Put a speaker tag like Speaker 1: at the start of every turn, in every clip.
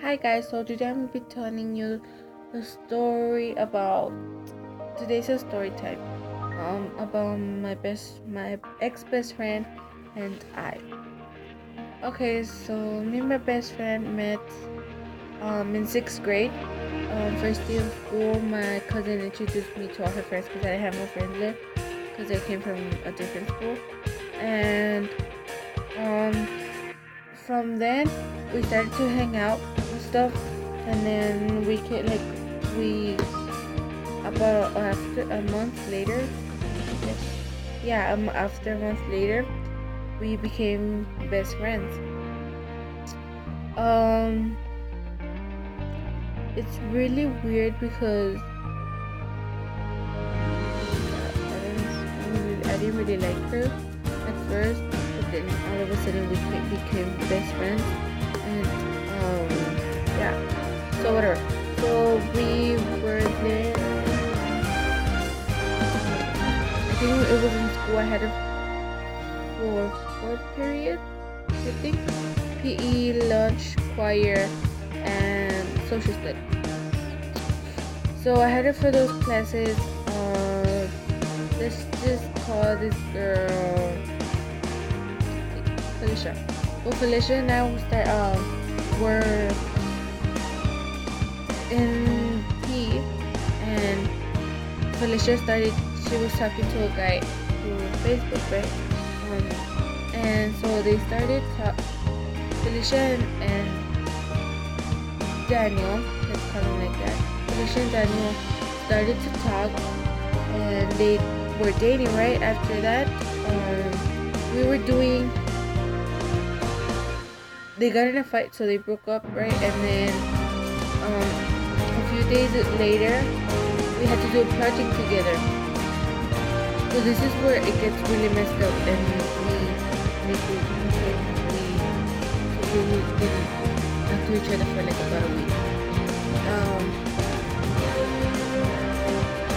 Speaker 1: Hi guys, so today I'm gonna be telling you the story about today's a story time. About my ex best friend and I. Okay, so me and my best friend met in sixth grade. First day of school, my cousin introduced me to all her friends because I didn't have no friends there because I came from a different school. And um, from then we started to hang out and stuff, and then we about after a month later, after a month later, we became best friends. Um, it's really weird because I didn't really like her at first, but then all of a sudden we became best friends, and yeah. So whatever. So we were there. I think it was in school. I had a four period, I think. PE, lunch, choir, and social studies. So I had it for those classes. Let's just call this girl Felicia. Well, Felicia and I were in PE, and Felicia started. She was talking to a guy through Facebook, right? And so they started Felicia and Daniel, let's call him like that. Felicia and Daniel started to talk, and they were dating. Right after that, we were doing. They got in a fight, so they broke up. Right, and then a few days later, we had to do a project together. So this is where it gets really messed up, and we didn't talk to each other for like about a week.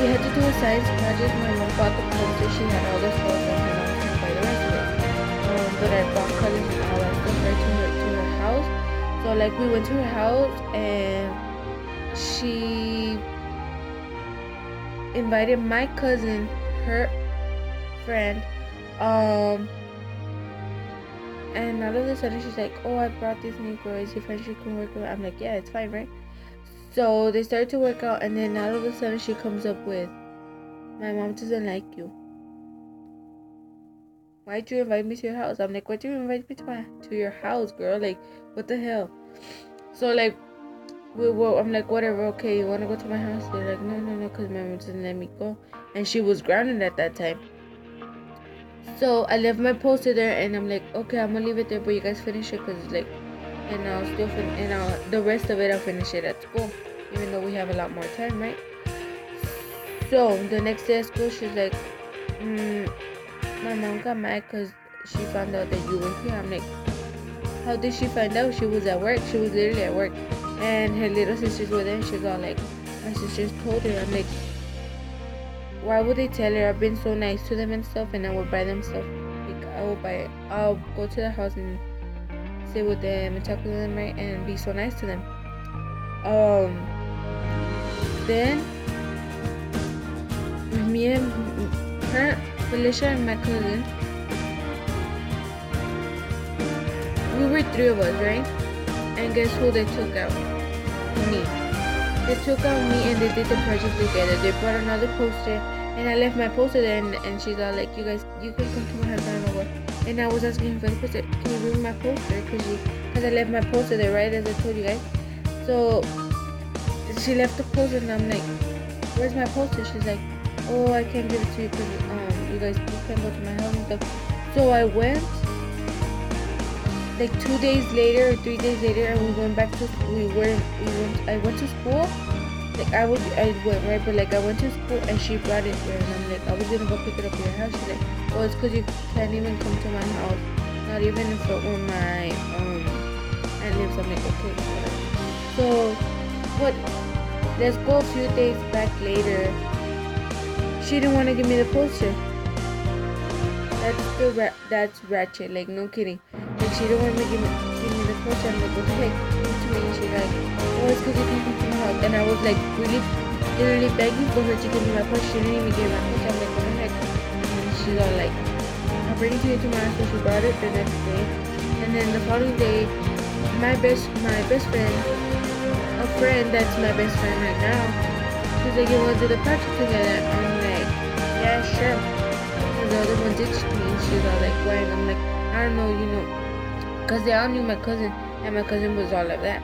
Speaker 1: We had to do a science project. My mom bought the poster. She had all the stuff, and my mom couldn't buy the rest of it. But I bought colors and all that stuff right to her house. So like we went to her house, and she invited my cousin, her friend, and all of a sudden she's like, "Oh, I brought this new girl. Is your friend she can work with?" I'm like, "Yeah, it's fine, right?" So they started to work out, and then all of a sudden she comes up with, "My mom doesn't like you. Why'd you invite me to your house?" I'm like, "Why'd you invite me to your house, girl? Like, what the hell?" So like, I'm like, "Whatever, okay, you wanna go to my house?" They're like, no, because my mom doesn't let me go, and she was grounded at that time. So I left my poster there, and I'm like, "Okay, I'm gonna leave it there, but you guys finish it, cause like, and I'll still the rest of it I'll finish it at school, even though we have a lot more time, right?" So the next day at school, she's like, "My mom got mad cause she found out that you were here." I'm like, "How did she find out?" She was at work. She was literally at work, and her little sisters were there. And she's all like, "My sisters told her." I'm like, "Why would they tell her? I've been so nice to them and stuff, and I will buy them stuff. Like I'll go to the house and sit with them and talk to them, right, and be so nice to them." Then me and her, Felicia, and my cousin, we were three of us, right? And guess who they took out? Me. They took out me, and they did the project together. They brought another poster, and I left my poster there, and she's all like, "You guys, you can come to my house, I don't know what." And I was asking her for the poster, "Can you bring my poster?" Because I left my poster there, right, as I told you guys. So she left the poster, and I'm like, "Where's my poster?" She's like, "Oh, I can't give it to you because you can't go to my house and stuff." So I went like 2 days later or 3 days later, and we went back to I went to school. Like I went right, but like I went to school, and she brought it here, and I'm like, "I was gonna go pick it up at your house." She's like, "Oh, it's because you can't even come to my house, not even if it were my aunt lives." I'm like, "Okay, whatever." So what? Let's go a few days back later. She didn't want to give me the poster. That's ratchet. Like, no kidding. Like, she didn't want to give me the poster. I'm like, "What the heck?" Give it to me. And she she's like, oh, it's because you came to my house. And I was like really, literally begging for her to give me my purse. She didn't even give me my purse. I'm like, what the heck? And she's all like, I'll bring it to you tomorrow. So she brought it the next day. And then the following day, my best friend, a friend that's my best friend right now, she's like, you want to do the project together? I'm like, yeah, sure. And the other one ditched me, and she's all like, why? And I'm like, I don't know, because they all knew my cousin, and my cousin was all of that.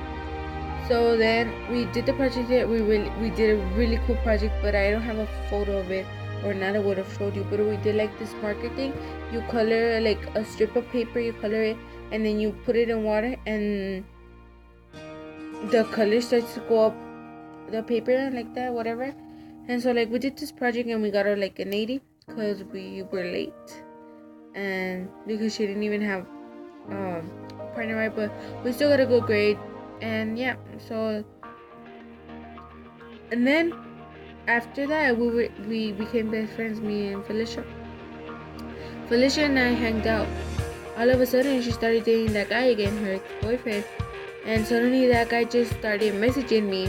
Speaker 1: So then we did the project there. We did a really cool project, but I don't have a photo of it, or not I would have showed you. But we did like this marker thing. You color like a strip of paper, you color it, and then you put it in water, and the color starts to go up the paper like that, whatever. And so like we did this project, and we got her like an 80 because we were late, and because she didn't even have partner right, but we still got a good grade. And yeah, so and then after that we became best friends, me and Felicia and I hanged out. All of a sudden she started dating that guy again, her ex-boyfriend, and suddenly that guy just started messaging me.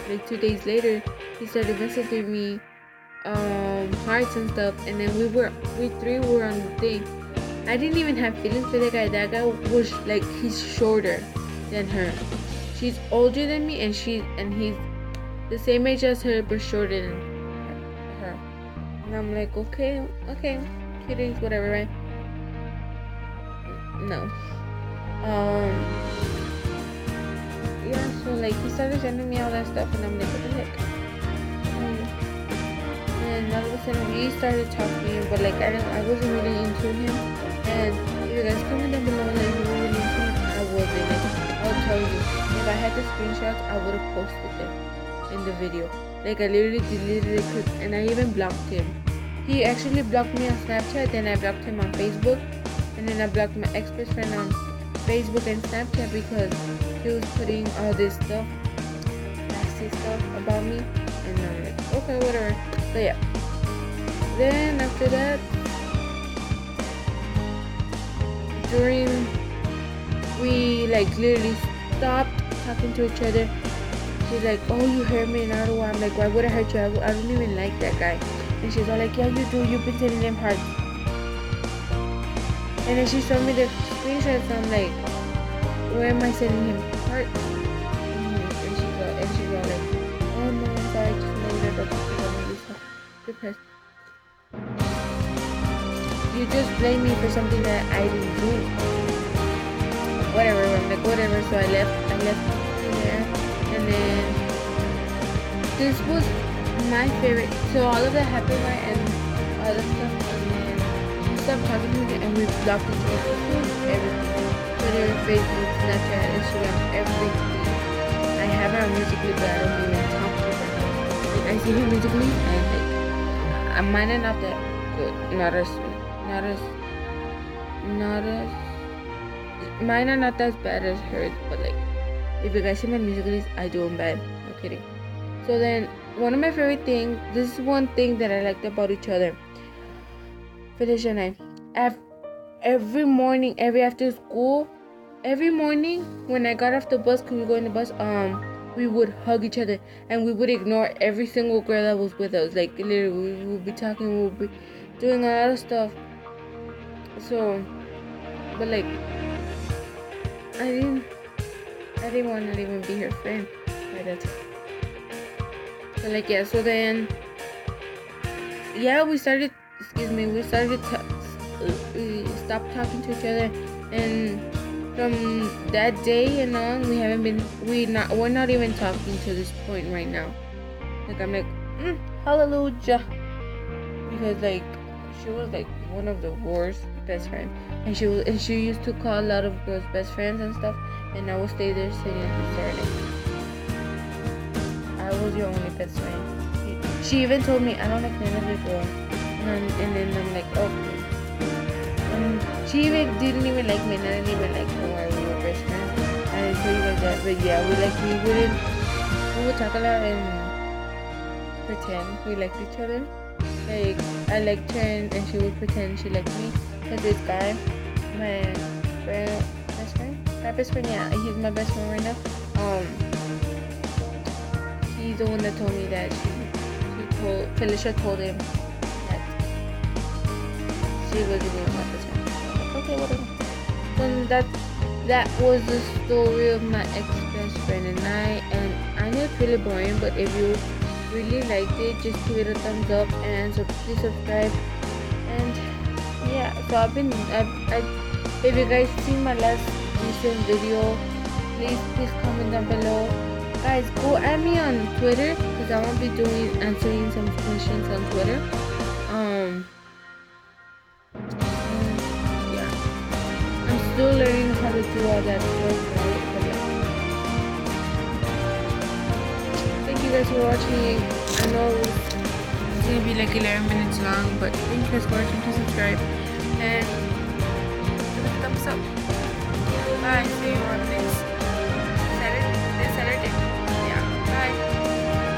Speaker 1: Like 2 days later he started messaging me hearts and stuff, and then we three were on the thing. I didn't even have feelings for that guy. That guy was like, he's shorter than her. She's older than me, and he's the same age as her, but shorter than her. And I'm like, okay, kiddings, whatever, right? No. Yeah, so like he started sending me all that stuff, and I'm like, what the heck? And all of a sudden we started talking, but like I wasn't really into him. And if you guys comment down below that you were really into him, I wasn't. Like, I'll tell you, if I had the screenshots, I would have posted them in the video. Like I literally deleted it, and I even blocked him. He actually blocked me on Snapchat, then I blocked him on Facebook, and then I blocked my ex-best friend on Facebook and Snapchat because he was putting all this stuff, nasty stuff about me, and I'm like, okay, whatever. So yeah. Then after that, we like literally stopped talking to each other. She's like, oh, you hurt me, and I don't know. I'm like, why would I hurt you? I don't even like that guy. And she's all like, yeah, you do. You've been sending him hearts. And then she showed me the screenshots. I'm like, where am I sending him hearts? And she's all like, oh no, I'm sorry, I just know that because I'm really depressed. You just blame me for something that I didn't do. Whatever, I'm like, whatever. So I left there, and then this was my favorite. So all of that happened, right, and all that stuff, and then we stopped talking to each other, and we blocked each other, everything, Twitter, Facebook, Snapchat, Instagram, everything. I have her on Musically, but I don't even talk to her. Like I see her Musically, and like mine are not that good, mine are not as bad as hers, but like if you guys see my Musicallys, I do them bad. No kidding. So then one of my favorite things, this is one thing that I liked about each other, Felicia and I, every morning, every after school, every morning when I got off the bus, because we go in the bus, we would hug each other, and we would ignore every single girl that was with us. Like literally, we would be talking, we would be doing a lot of stuff. So, but like, I didn't want to even be her friend by that time. So like, yeah, so then, yeah, we stopped talking to each other, and from that day and on, we're not even talking to this point right now. Like, I'm like, hallelujah, because like, she was like one of the worst best friends, and she used to call a lot of girls best friends and stuff, and I would stay there sitting and staring. I was your only best friend. She even told me, I don't like none of your girls, and then I'm like, okay. She even didn't even like me, and I didn't even like her while we were best friends. I didn't tell you guys that, but yeah, we would talk a lot and pretend we liked each other. Like, I liked her, and she would pretend she liked me. Cause this guy, my best friend, yeah, he's my best friend right now. Um, he's the one that told me that Felicia told him that she was in him at the time. Okay, whatever. So that was the story of my ex-best friend and I know it's really boring, but if you really liked it, just give it a thumbs up and so please subscribe. And yeah, so if you guys seen my last recent video, please comment down below. Guys, go at me on Twitter because I won't be answering some questions on Twitter. Yeah, I'm still learning how to do all that stuff, right? But yeah. Thank you guys for watching. I know it's gonna be like 11 minutes long, but thank you guys for watching. Please subscribe and give it a thumbs up. Bye. See you on the next.